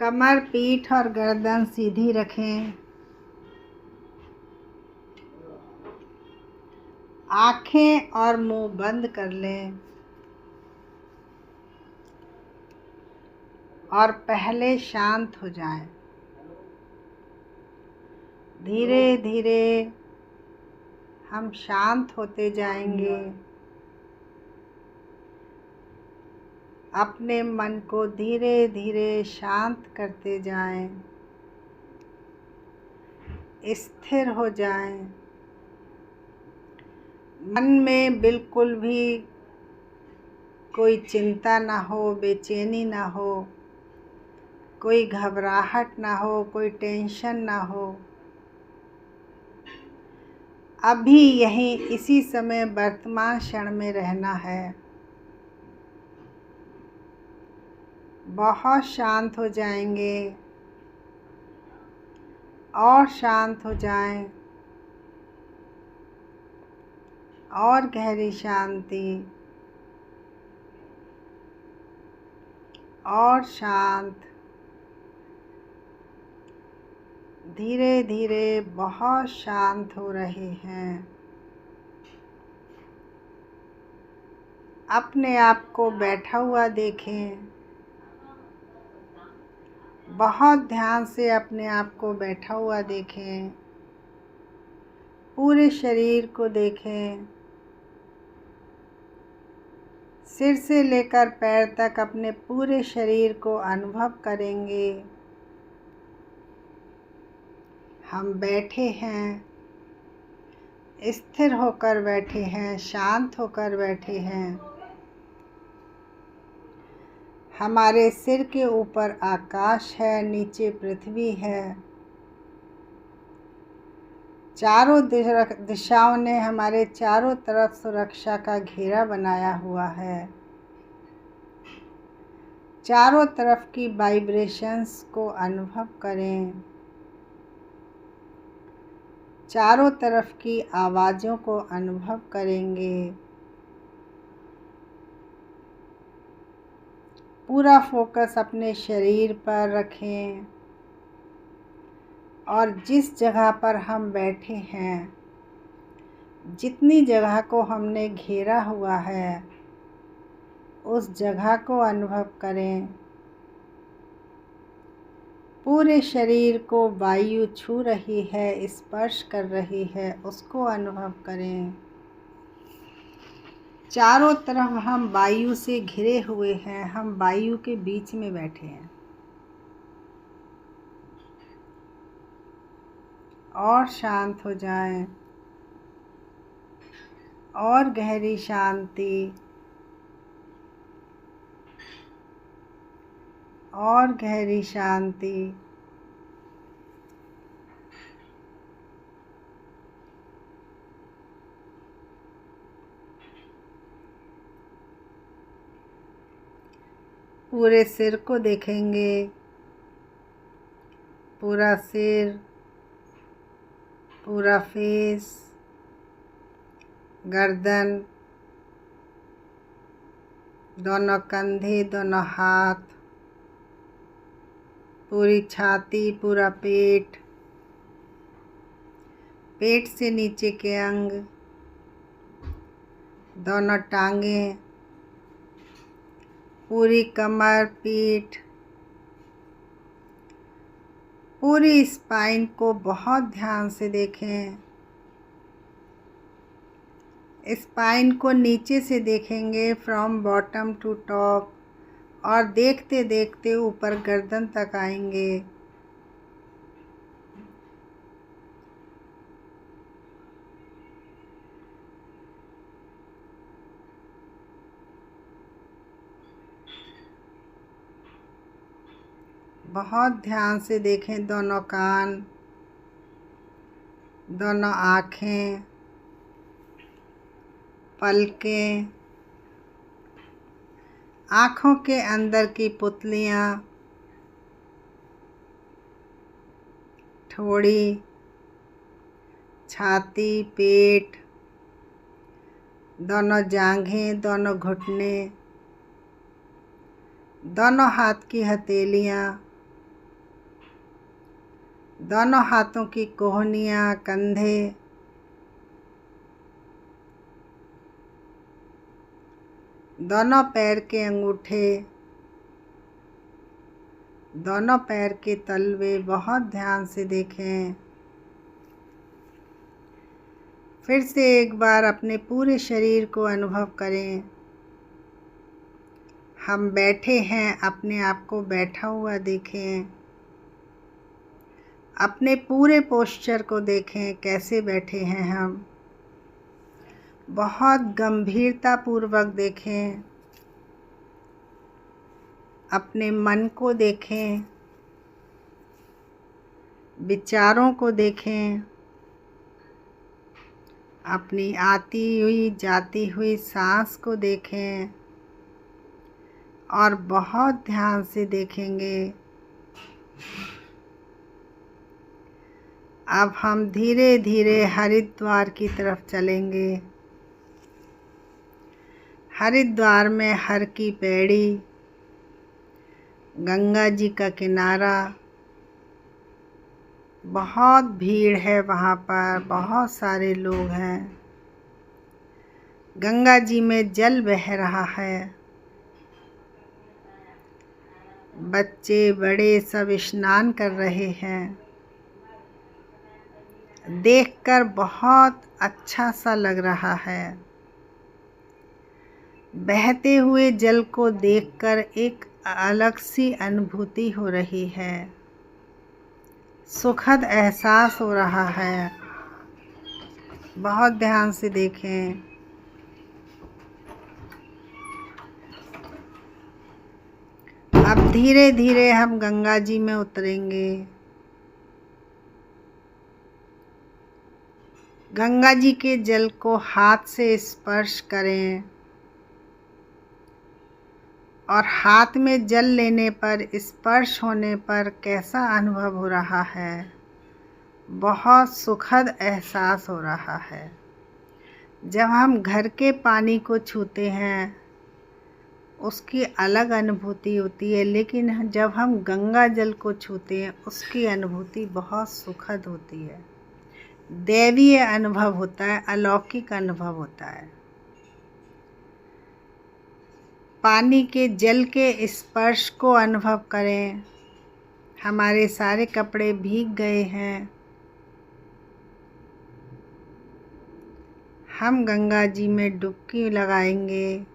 कमर, पीठ और गर्दन सीधी रखें। आँखें और मुंह बंद कर लें और पहले शांत हो जाएं। धीरे धीरे हम शांत होते जाएंगे। अपने मन को धीरे धीरे शांत करते जाएं। स्थिर हो जाएं। मन में बिल्कुल भी कोई चिंता ना हो, बेचैनी ना हो, कोई घबराहट ना हो, कोई टेंशन ना हो। अभी यहीं इसी समय वर्तमान क्षण में रहना है। बहुत शांत हो जाएंगे और शांत हो जाएं और गहरी शांति और शांत। धीरे धीरे बहुत शांत हो रहे हैं। अपने आप को बैठा हुआ देखें। बहुत ध्यान से अपने आप को बैठा हुआ देखें। पूरे शरीर को देखें। सिर से लेकर पैर तक अपने पूरे शरीर को अनुभव करेंगे। हम बैठे हैं, स्थिर होकर बैठे हैं, शांत होकर बैठे हैं। हमारे सिर के ऊपर आकाश है, नीचे पृथ्वी है। चारों दिशाओं ने हमारे चारों तरफ सुरक्षा का घेरा बनाया हुआ है। चारों तरफ की वाइब्रेशंस को अनुभव करें। चारों तरफ की आवाज़ों को अनुभव करेंगे। पूरा फोकस अपने शरीर पर रखें और जिस जगह पर हम बैठे हैं, जितनी जगह को हमने घेरा हुआ है, उस जगह को अनुभव करें। पूरे शरीर को वायु छू रही है, स्पर्श कर रही है, उसको अनुभव करें। चारों तरफ हम वायु से घिरे हुए हैं, हम वायु के बीच में बैठे हैं। और शांत हो जाएं और गहरी शांति और गहरी शांति। पूरे सिर को देखेंगे। पूरा सिर, पूरा फेस, गर्दन, दोनों कंधे, दोनों हाथ, पूरी छाती, पूरा पेट, पेट से नीचे के अंग, दोनों टांगें, पूरी कमर, पीठ, पूरी स्पाइन को बहुत ध्यान से देखें। स्पाइन को नीचे से देखेंगे, फ्रॉम बॉटम टू टॉप, और देखते देखते ऊपर गर्दन तक आएंगे। बहुत ध्यान से देखें दोनों कान, दोनों आँखें, पलकें, आँखों के अंदर की पुतलियाँ, ठोड़ी, छाती, पेट, दोनों जांघें, दोनों घुटने, दोनों हाथ की हथेलियाँ, दोनों हाथों की कोहनियाँ, कंधे, दोनों पैर के अंगूठे, दोनों पैर के तलवे बहुत ध्यान से देखें। फिर से एक बार अपने पूरे शरीर को अनुभव करें। हम बैठे हैं, अपने आप को बैठा हुआ देखें। अपने पूरे पोस्चर को देखें, कैसे बैठे हैं हम। बहुत गंभीरता पूर्वक देखें। अपने मन को देखें, विचारों को देखें, अपनी आती हुई जाती हुई सांस को देखें और बहुत ध्यान से देखेंगे। अब हम धीरे धीरे हरिद्वार की तरफ चलेंगे। हरिद्वार में हर की पैड़ी, गंगा जी का किनारा, बहुत भीड़ है वहाँ पर, बहुत सारे लोग हैं। गंगा जी में जल बह रहा है। बच्चे बड़े सब स्नान कर रहे हैं। देखकर बहुत अच्छा सा लग रहा है। बहते हुए जल को देखकर एक अलग सी अनुभूति हो रही है। सुखद एहसास हो रहा है। बहुत ध्यान से देखें। अब धीरे धीरे हम गंगा जी में उतरेंगे। गंगा जी के जल को हाथ से स्पर्श करें और हाथ में जल लेने पर, स्पर्श होने पर कैसा अनुभव हो रहा है। बहुत सुखद एहसास हो रहा है। जब हम घर के पानी को छूते हैं उसकी अलग अनुभूति होती है, लेकिन जब हम गंगा जल को छूते हैं उसकी अनुभूति बहुत सुखद होती है। दैवीय अनुभव होता है, अलौकिक अनुभव होता है। पानी के जल के स्पर्श को अनुभव करें। हमारे सारे कपड़े भीग गए हैं। हम गंगा जी में डुबकी लगाएंगे।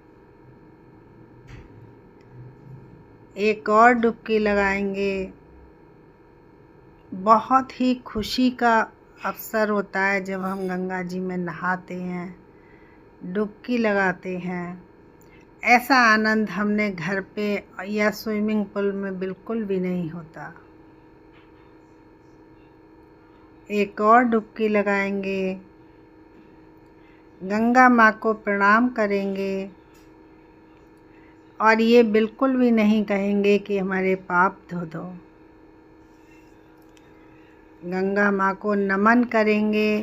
एक और डुबकी लगाएंगे। बहुत ही खुशी का अवसर होता है जब हम गंगा जी में नहाते हैं, डुबकी लगाते हैं। ऐसा आनंद हमने घर पे या स्विमिंग पूल में बिल्कुल भी नहीं होता। एक और डुबकी लगाएंगे। गंगा माँ को प्रणाम करेंगे और ये बिल्कुल भी नहीं कहेंगे कि हमारे पाप धो दो। गंगा माँ को नमन करेंगे,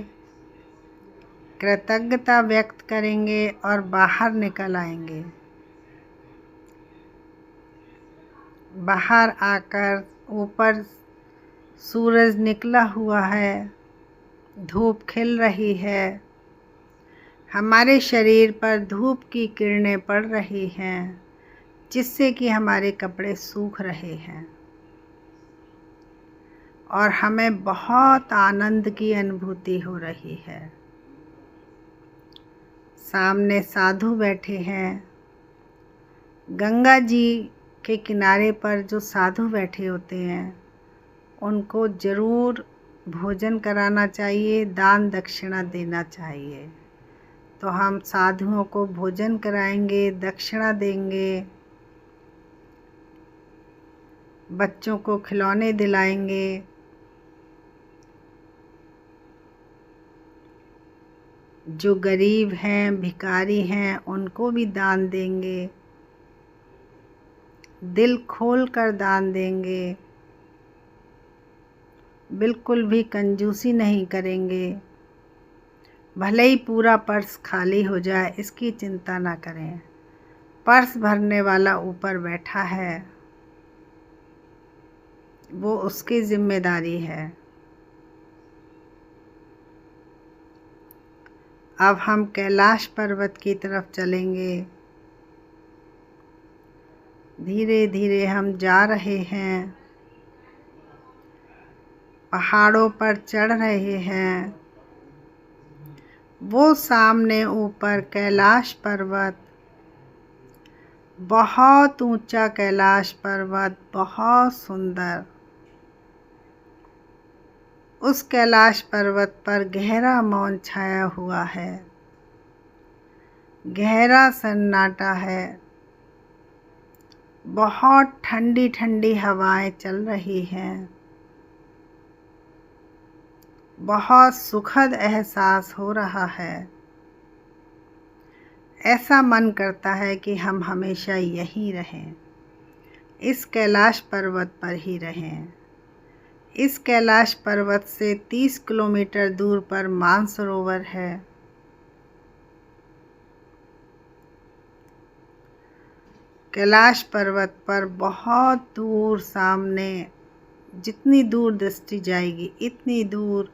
कृतज्ञता व्यक्त करेंगे और बाहर निकल आएंगे। बाहर आकर ऊपर सूरज निकला हुआ है, धूप खिल रही है, हमारे शरीर पर धूप की किरणें पड़ रही हैं, जिससे कि हमारे कपड़े सूख रहे हैं और हमें बहुत आनंद की अनुभूति हो रही है। सामने साधु बैठे हैं। गंगा जी के किनारे पर जो साधु बैठे होते हैं उनको ज़रूर भोजन कराना चाहिए, दान दक्षिणा देना चाहिए। तो हम साधुओं को भोजन कराएंगे, दक्षिणा देंगे, बच्चों को खिलौने दिलाएंगे। जो गरीब हैं, भिखारी हैं, उनको भी दान देंगे। दिल खोल कर दान देंगे। बिल्कुल भी कंजूसी नहीं करेंगे। भले ही पूरा पर्स खाली हो जाए, इसकी चिंता ना करें। पर्स भरने वाला ऊपर बैठा है, वो उसकी जिम्मेदारी है। अब हम कैलाश पर्वत की तरफ चलेंगे। धीरे धीरे हम जा रहे हैं, पहाड़ों पर चढ़ रहे हैं। वो सामने ऊपर कैलाश पर्वत, बहुत ऊंचा कैलाश पर्वत, बहुत सुंदर। उस कैलाश पर्वत पर गहरा मौन छाया हुआ है, गहरा सन्नाटा है। बहुत ठंडी ठंडी हवाएं चल रही हैं। बहुत सुखद एहसास हो रहा है। ऐसा मन करता है कि हम हमेशा यहीं रहें, इस कैलाश पर्वत पर ही रहें। इस कैलाश पर्वत से 30 किलोमीटर दूर पर मानसरोवर है। कैलाश पर्वत पर बहुत दूर सामने, जितनी दूर दृष्टि जाएगी इतनी दूर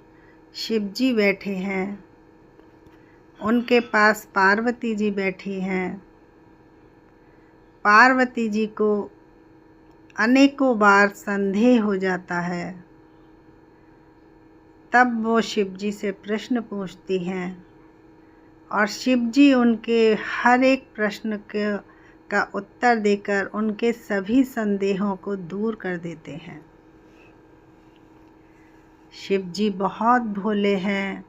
शिव जी बैठे हैं। उनके पास पार्वती जी बैठी हैं। पार्वती जी को अनेकों बार संदेह हो जाता है। तब वो शिव जी से प्रश्न पूछती हैं और शिव जी उनके हर एक प्रश्न का उत्तर देकर उनके सभी संदेहों को दूर कर देते हैं। शिव जी बहुत भोले हैं।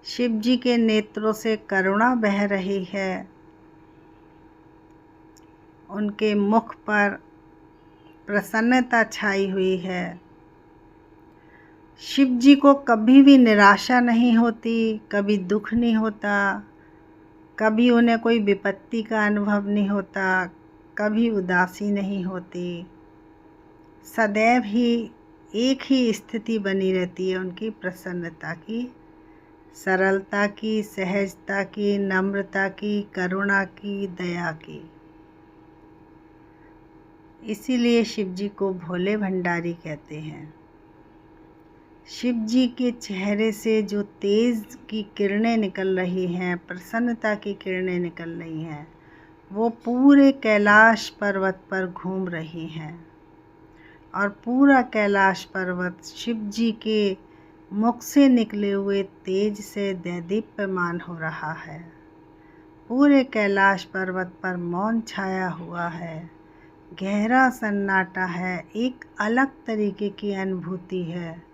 शिव जी के नेत्रों से करुणा बह रही है। उनके मुख पर प्रसन्नता छाई हुई है। शिव जी को कभी भी निराशा नहीं होती, कभी दुख नहीं होता, कभी उन्हें कोई विपत्ति का अनुभव नहीं होता, कभी उदासी नहीं होती। सदैव ही एक ही स्थिति बनी रहती है उनकी, प्रसन्नता की, सरलता की, सहजता की, नम्रता की, करुणा की, दया की। इसीलिए शिव जी को भोले भंडारी कहते हैं। शिव जी के चेहरे से जो तेज की किरणें निकल रही हैं, प्रसन्नता की किरणें निकल रही हैं, वो पूरे कैलाश पर्वत पर घूम रही हैं। और पूरा कैलाश पर्वत शिव जी के मुख से निकले हुए तेज से दैदीप्यमान हो रहा है। पूरे कैलाश पर्वत पर मौन छाया हुआ है, गहरा सन्नाटा है, एक अलग तरीके की अनुभूति है।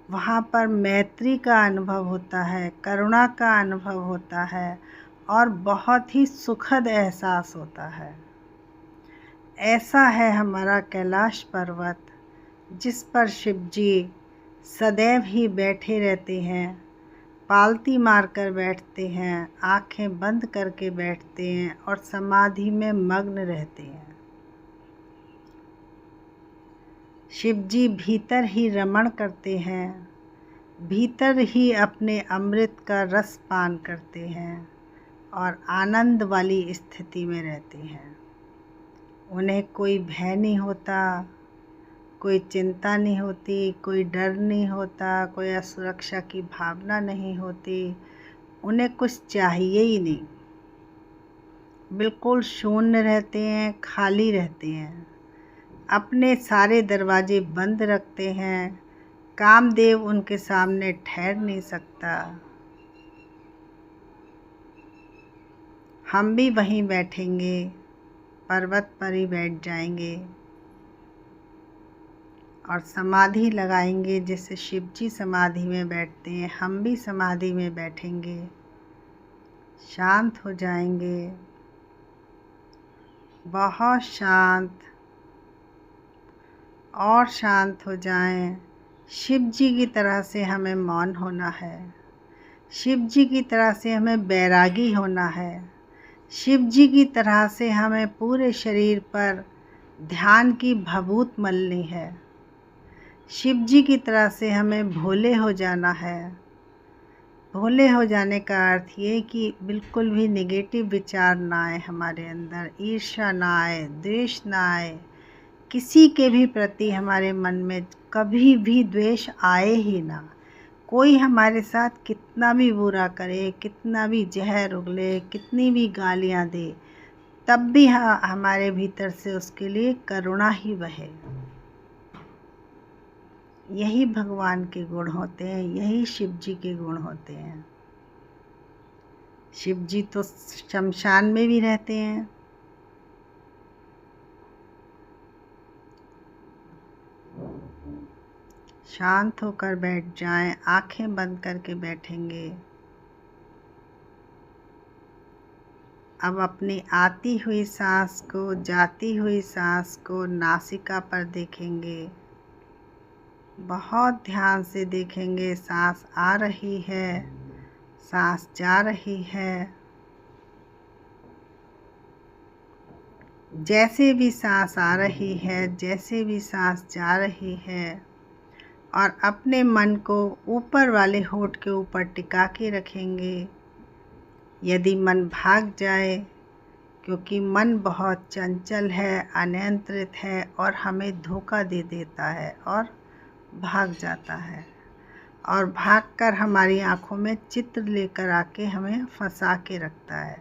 वहाँ पर मैत्री का अनुभव होता है, करुणा का अनुभव होता है और बहुत ही सुखद एहसास होता है। ऐसा है हमारा कैलाश पर्वत, जिस पर शिव जी सदैव ही बैठे रहते हैं, पालती मारकर बैठते हैं, आंखें बंद करके बैठते हैं और समाधि में मग्न रहते हैं। शिव जी भीतर ही रमण करते हैं, भीतर ही अपने अमृत का रस पान करते हैं और आनंद वाली स्थिति में रहते हैं। उन्हें कोई भय नहीं होता, कोई चिंता नहीं होती, कोई डर नहीं होता, कोई असुरक्षा की भावना नहीं होती। उन्हें कुछ चाहिए ही नहीं, बिल्कुल शून्य रहते हैं, खाली रहते हैं। अपने सारे दरवाजे बंद रखते हैं। कामदेव उनके सामने ठहर नहीं सकता। हम भी वहीं बैठेंगे, पर्वत पर ही बैठ जाएंगे और समाधि लगाएंगे। जैसे शिव जी समाधि में बैठते हैं, हम भी समाधि में बैठेंगे, शांत हो जाएंगे, बहुत शांत और शांत हो जाएं। शिव जी की तरह से हमें मौन होना है, शिव जी की तरह से हमें बैरागी होना है, शिव जी की तरह से हमें पूरे शरीर पर ध्यान की भभूत मलनी है। शिव जी की तरह से हमें भोले हो जाना है। भोले हो जाने का अर्थ ये कि बिल्कुल भी नेगेटिव विचार ना आए हमारे अंदर, ईर्ष्या ना आए, द्वेष ना आए, किसी के भी प्रति हमारे मन में कभी भी द्वेष आए ही ना। कोई हमारे साथ कितना भी बुरा करे, कितना भी जहर उगले, कितनी भी गालियाँ दे, तब भी हमारे भीतर से उसके लिए करुणा ही बहे। यही भगवान के गुण होते हैं, यही शिव जी के गुण होते हैं। शिव जी तो शमशान में भी रहते हैं। शांत होकर बैठ जाएं, आंखें बंद करके बैठेंगे। अब अपनी आती हुई सांस को, जाती हुई सांस को नासिका पर देखेंगे। बहुत ध्यान से देखेंगे। सांस आ रही है, सांस जा रही है। जैसे भी सांस आ रही है, जैसे भी सांस जा रही है, और अपने मन को ऊपर वाले होंठ के ऊपर टिका के रखेंगे। यदि मन भाग जाए, क्योंकि मन बहुत चंचल है, अनियंत्रित है और हमें धोखा दे देता है और भाग जाता है, और भागकर हमारी आँखों में चित्र लेकर आके हमें फंसा के रखता है।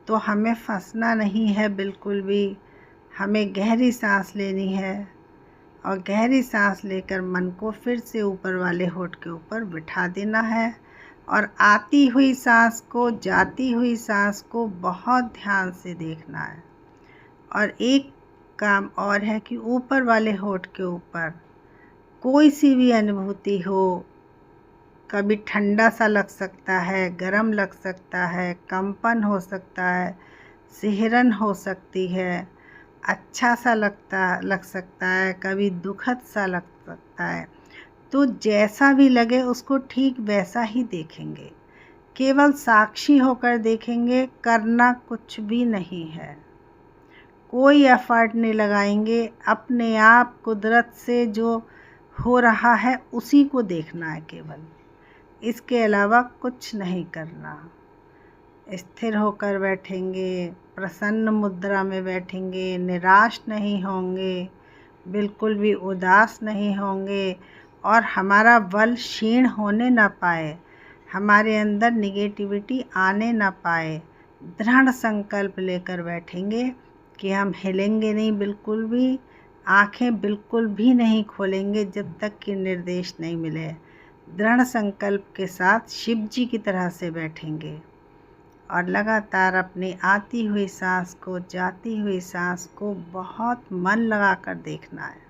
तो हमें फंसना नहीं है बिल्कुल भी। हमें गहरी सांस लेनी है और गहरी सांस लेकर मन को फिर से ऊपर वाले होंठ के ऊपर बिठा देना है, और आती हुई सांस को, जाती हुई सांस को बहुत ध्यान से देखना है। और एक काम और है कि ऊपर वाले होंठ के ऊपर कोई सी भी अनुभूति हो, कभी ठंडा सा लग सकता है, गरम लग सकता है, कंपन हो सकता है, सिहरन हो सकती है, अच्छा सा लग सकता है, कभी दुखद सा लग सकता है। तो जैसा भी लगे उसको ठीक वैसा ही देखेंगे। केवल साक्षी होकर देखेंगे, करना कुछ भी नहीं है। कोई एफर्ट नहीं लगाएंगे। अपने आप कुदरत से जो हो रहा है उसी को देखना है केवल, इसके अलावा कुछ नहीं करना। स्थिर होकर बैठेंगे, प्रसन्न मुद्रा में बैठेंगे, निराश नहीं होंगे, बिल्कुल भी उदास नहीं होंगे, और हमारा बल क्षीण होने ना पाए, हमारे अंदर निगेटिविटी आने ना पाए। दृढ़ संकल्प लेकर बैठेंगे कि हम हिलेंगे नहीं बिल्कुल भी, आंखें बिल्कुल भी नहीं खोलेंगे जब तक कि निर्देश नहीं मिले। दृढ़ संकल्प के साथ शिव जी की तरह से बैठेंगे और लगातार अपनी आती हुई सांस को, जाती हुई सांस को बहुत मन लगाकर देखना है।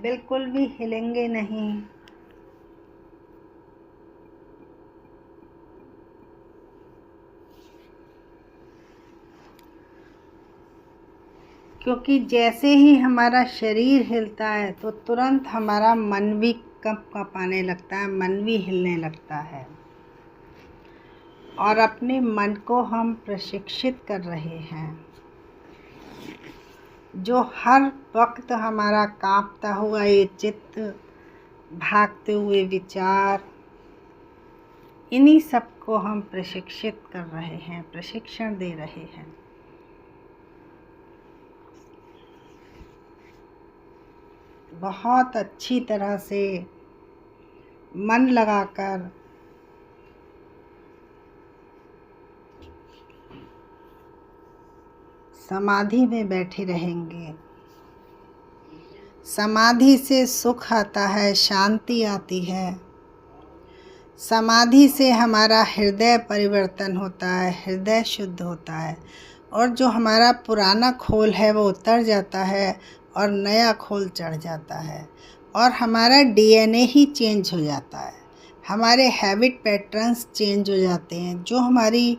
बिल्कुल भी हिलेंगे नहीं। क्योंकि जैसे ही हमारा शरीर हिलता है तो तुरंत हमारा मन भी कंपाने लगता है, मन भी हिलने लगता है। और अपने मन को हम प्रशिक्षित कर रहे हैं। जो हर वक्त हमारा कांपता हुआ ये चित्त, भागते हुए विचार, इन्हीं सब को हम प्रशिक्षित कर रहे हैं, प्रशिक्षण दे रहे हैं। बहुत अच्छी तरह से मन लगाकर समाधि में बैठे रहेंगे। समाधि से सुख आता है, शांति आती है। समाधि से हमारा हृदय परिवर्तन होता है, हृदय शुद्ध होता है, और जो हमारा पुराना खोल है वो उतर जाता है और नया खोल चढ़ जाता है। और हमारा डीएनए ही चेंज हो जाता है, हमारे हैबिट पैटर्न्स चेंज हो जाते हैं। जो हमारी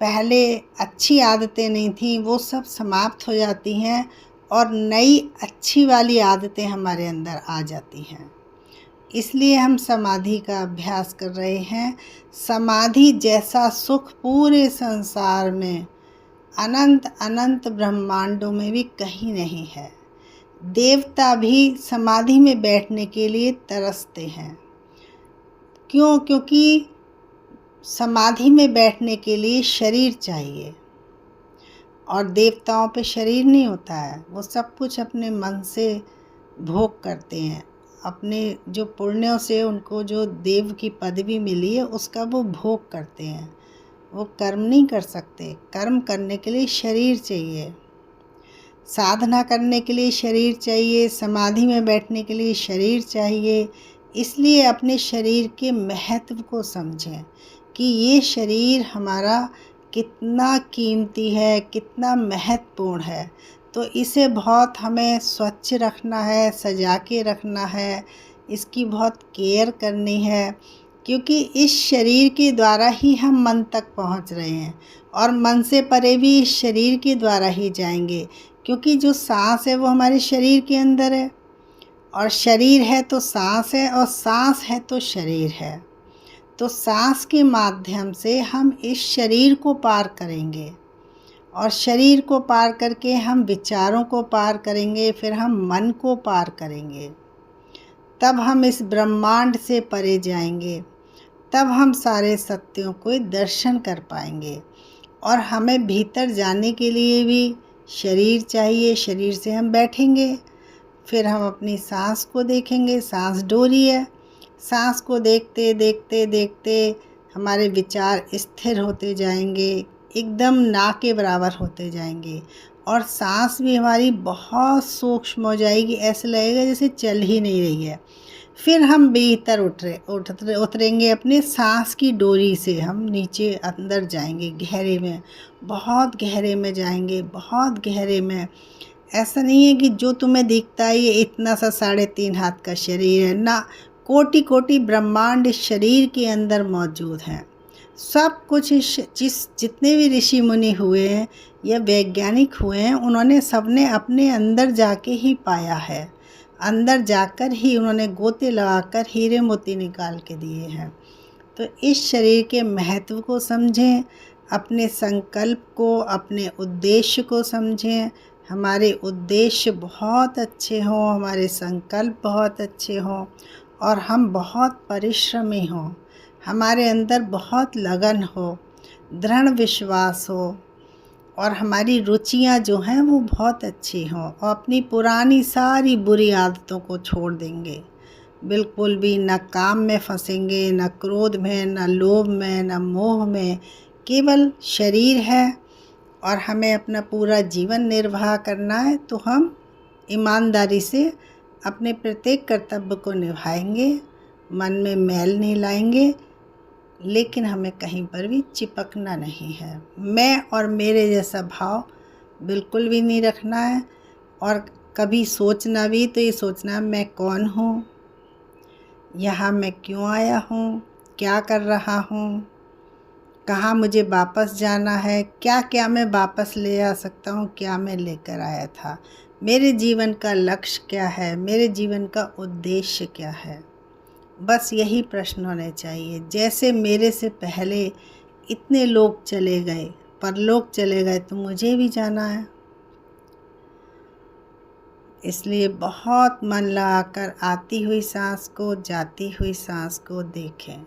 पहले अच्छी आदतें नहीं थी वो सब समाप्त हो जाती हैं और नई अच्छी वाली आदतें हमारे अंदर आ जाती हैं। इसलिए हम समाधि का अभ्यास कर रहे हैं। समाधि जैसा सुख पूरे संसार में, अनंत अनंत ब्रह्मांडों में भी कहीं नहीं है। देवता भी समाधि में बैठने के लिए तरसते हैं। क्यों? क्योंकि समाधि में बैठने के लिए शरीर चाहिए, और देवताओं पे शरीर नहीं होता है। वो सब कुछ अपने मन से भोग करते हैं। अपने जो पुण्यों से उनको जो देव की पदवी मिली है उसका वो भोग करते हैं। वो कर्म नहीं कर सकते। कर्म करने के लिए शरीर चाहिए, साधना करने के लिए शरीर चाहिए, समाधि में बैठने के लिए शरीर चाहिए। इसलिए अपने शरीर के महत्व को समझें कि ये शरीर हमारा कितना कीमती है, कितना महत्वपूर्ण है। तो इसे बहुत हमें स्वच्छ रखना है, सजा के रखना है, इसकी बहुत केयर करनी है। क्योंकि इस शरीर के द्वारा ही हम मन तक पहुंच रहे हैं, और मन से परे भी इस शरीर के द्वारा ही जाएंगे। क्योंकि जो सांस है वो हमारे शरीर के अंदर है, और शरीर है तो सांस है, और सांस है तो शरीर है। तो सांस के माध्यम से हम इस शरीर को पार करेंगे, और शरीर को पार करके हम विचारों को पार करेंगे, फिर हम मन को पार करेंगे। तब हम इस ब्रह्मांड से परे जाएंगे, तब हम सारे सत्यों को दर्शन कर पाएंगे। और हमें भीतर जाने के लिए भी शरीर चाहिए। शरीर से हम बैठेंगे, फिर हम अपनी सांस को देखेंगे। सांस डोरी है, सांस को देखते देखते देखते हमारे विचार स्थिर होते जाएंगे, एकदम ना के बराबर होते जाएंगे, और सांस भी हमारी बहुत सूक्ष्म हो जाएगी। ऐसे लगेगा जैसे चल ही नहीं रही है। फिर हम भीतर उतरेंगे अपने सांस की डोरी से। हम नीचे अंदर जाएंगे, गहरे में, बहुत गहरे में जाएंगे, बहुत गहरे में। ऐसा नहीं है कि जो तुम्हें दिखता है ये इतना सा 3.5 हाथ का शरीर है ना। कोटि कोटि ब्रह्मांड इस शरीर के अंदर मौजूद हैं। सब कुछ जितने भी ऋषि मुनि हुए हैं या वैज्ञानिक हुए हैं, उन्होंने सबने अपने अंदर जाके ही पाया है। अंदर जाकर ही उन्होंने गोते लगाकर हीरे मोती निकाल के दिए हैं। तो इस शरीर के महत्व को समझें, अपने संकल्प को, अपने उद्देश्य को समझें। हमारे उद्देश्य बहुत अच्छे हों, हमारे संकल्प बहुत अच्छे हों, और हम बहुत परिश्रमी हों, हमारे अंदर बहुत लगन हो, दृढ़ विश्वास हो, और हमारी रुचियां जो हैं वो बहुत अच्छी हों, और अपनी पुरानी सारी बुरी आदतों को छोड़ देंगे। बिल्कुल भी न काम में फंसेंगे, न क्रोध में, न लोभ में, न मोह में। केवल शरीर है और हमें अपना पूरा जीवन निर्वाह करना है, तो हम ईमानदारी से अपने प्रत्येक कर्तव्य को निभाएंगे, मन में मैल नहीं लाएंगे, लेकिन हमें कहीं पर भी चिपकना नहीं है। मैं और मेरे जैसा भाव बिल्कुल भी नहीं रखना है। और कभी सोचना भी तो ये सोचना, मैं कौन हूँ, यहाँ मैं क्यों आया हूँ, क्या कर रहा हूँ, कहाँ मुझे वापस जाना है, क्या क्या मैं वापस ले आ सकता हूँ, क्या मैं लेकर आया था, मेरे जीवन का लक्ष्य क्या है, मेरे जीवन का उद्देश्य क्या है। बस यही प्रश्न होने चाहिए। जैसे मेरे से पहले इतने लोग चले गए, परलोक चले गए, तो मुझे भी जाना है। इसलिए बहुत मन लगाकर आती हुई सांस को, जाती हुई सांस को देखें।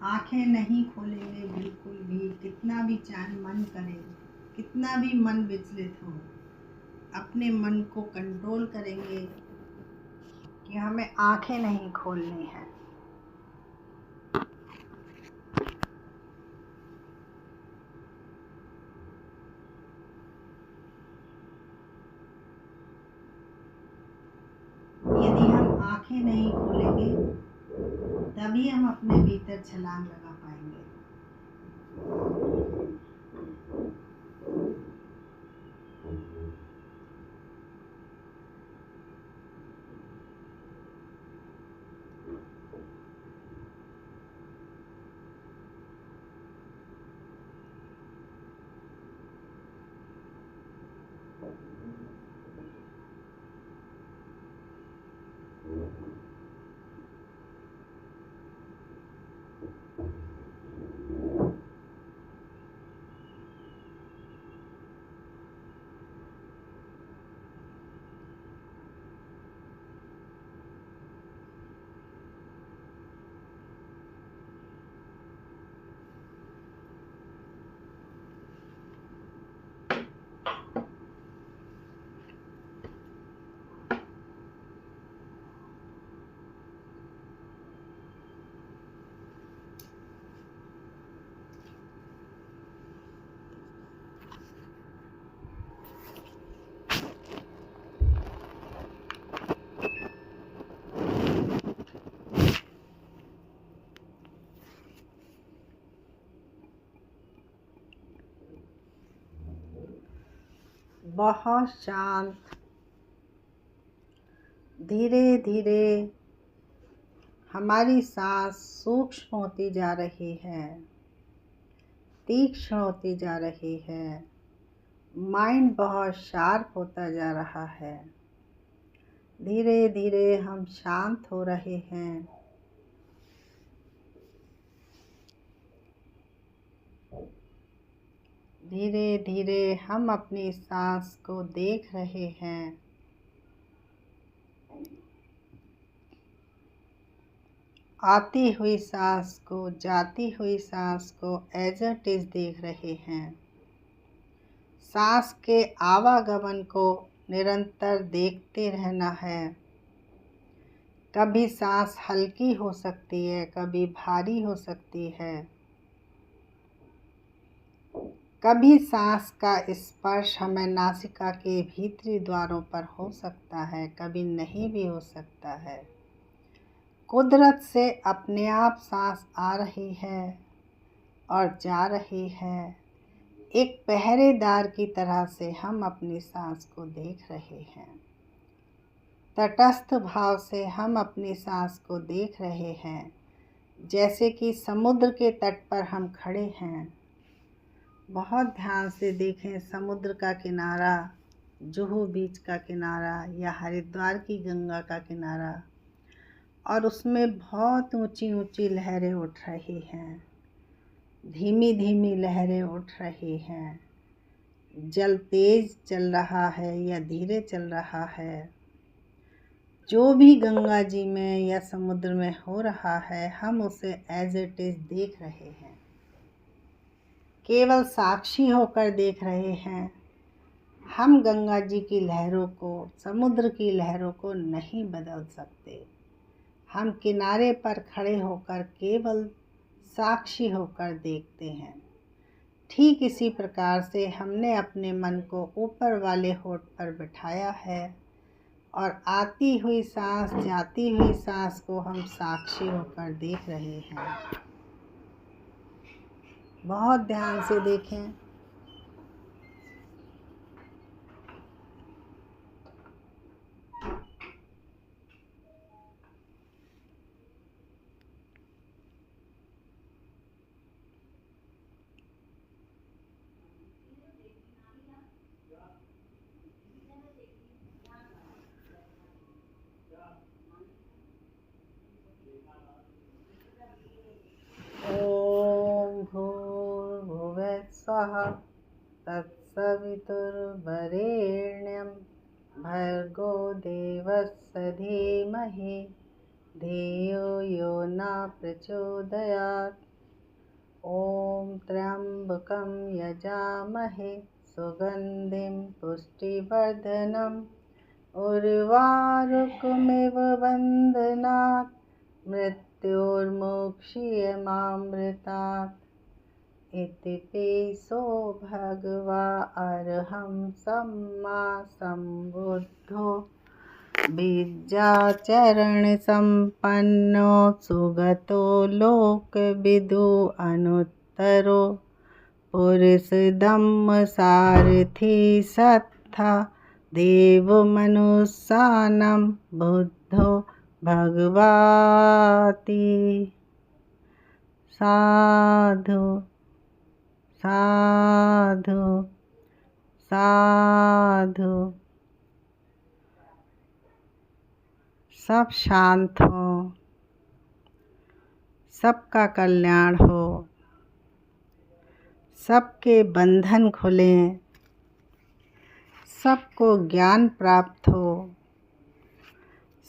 आंखें नहीं खोलेंगे बिल्कुल भी, कितना भी चाहे मन करे, कितना भी मन विचलित हो, अपने मन को कंट्रोल करेंगे कि हमें आंखें नहीं खोलनी है। यदि हम आंखें नहीं खोलेंगे, तभी हम अपने भीतर छलांग लगा पाएंगे। बहुत शांत, धीरे धीरे हमारी सांस सूक्ष्म होती जा रही है, तीक्ष्ण होती जा रही है, माइंड बहुत शार्प होता जा रहा है। धीरे धीरे हम शांत हो रहे हैं। धीरे धीरे हम अपनी सांस को देख रहे हैं। आती हुई सांस को, जाती हुई सांस को एज इट इज़ देख रहे हैं। सांस के आवागमन को निरंतर देखते रहना है। कभी सांस हल्की हो सकती है, कभी भारी हो सकती है। कभी सांस का स्पर्श हमें नासिका के भीतरी द्वारों पर हो सकता है, कभी नहीं भी हो सकता है। कुदरत से अपने आप सांस आ रही है और जा रही है। एक पहरेदार की तरह से हम अपनी सांस को देख रहे हैं। तटस्थ भाव से हम अपनी सांस को देख रहे हैं, जैसे कि समुद्र के तट पर हम खड़े हैं। बहुत ध्यान से देखें, समुद्र का किनारा, जुहू बीच का किनारा या हरिद्वार की गंगा का किनारा। और उसमें बहुत ऊंची ऊंची लहरें उठ रही हैं, धीमी धीमी लहरें उठ रही हैं। जल तेज चल रहा है या धीरे चल रहा है, जो भी गंगा जी में या समुद्र में हो रहा है, हम उसे एज इट इज़ देख रहे हैं, केवल साक्षी होकर देख रहे हैं। हम गंगा जी की लहरों को, समुद्र की लहरों को नहीं बदल सकते। हम किनारे पर खड़े होकर केवल साक्षी होकर देखते हैं। ठीक इसी प्रकार से हमने अपने मन को ऊपर वाले होठ पर बिठाया है और आती हुई सांस, जाती हुई सांस को हम साक्षी होकर देख रहे हैं। बहुत ध्यान से देखें। ओम भूर्भुवः स्वः तत्सवितुर्वरेण्यं भर्गो देवस्य धीमहि धियो यो न प्रचोदयात्। ॐ त्र्यम्बकं यजामहे सुगन्धिं पुष्टिवर्धनम् उर्वारुकमिव बन्धनात् मृत्योर्मुक्षीयमामृतात्। इति पिसो भगवा अरहं सम्मा सम्बुद्धो विद्याचरणसम्पन्नो सुगतो लोकविदु अनुत्तरो पुरुषधम्मसारथी सत्था देवमनुष्याणां बुद्धो भगवाति। साधु साधु साधु। सब शांत हो, सबका कल्याण हो, सबके बंधन खुलें, सबको ज्ञान प्राप्त हो,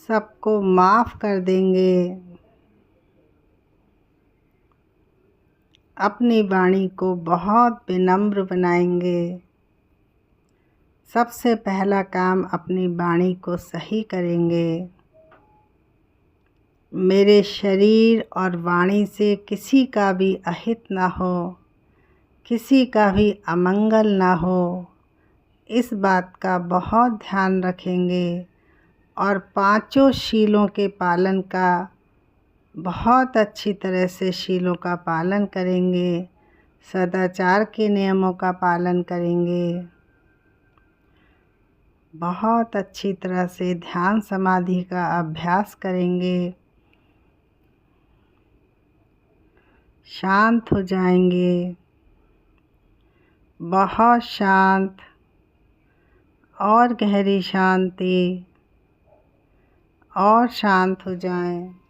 सबको माफ़ कर देंगे। अपनी वाणी को बहुत विनम्र बनाएंगे। सबसे पहला काम अपनी वाणी को सही करेंगे। मेरे शरीर और वाणी से किसी का भी अहित ना हो, किसी का भी अमंगल ना हो, इस बात का बहुत ध्यान रखेंगे और पांचों शीलों के पालन का बहुत अच्छी तरह से शीलों का पालन करेंगे। सदाचार के नियमों का पालन करेंगे। बहुत अच्छी तरह से ध्यान समाधि का अभ्यास करेंगे। शांत हो जाएंगे, बहुत शांत और गहरी शांति, और शांत हो जाएं।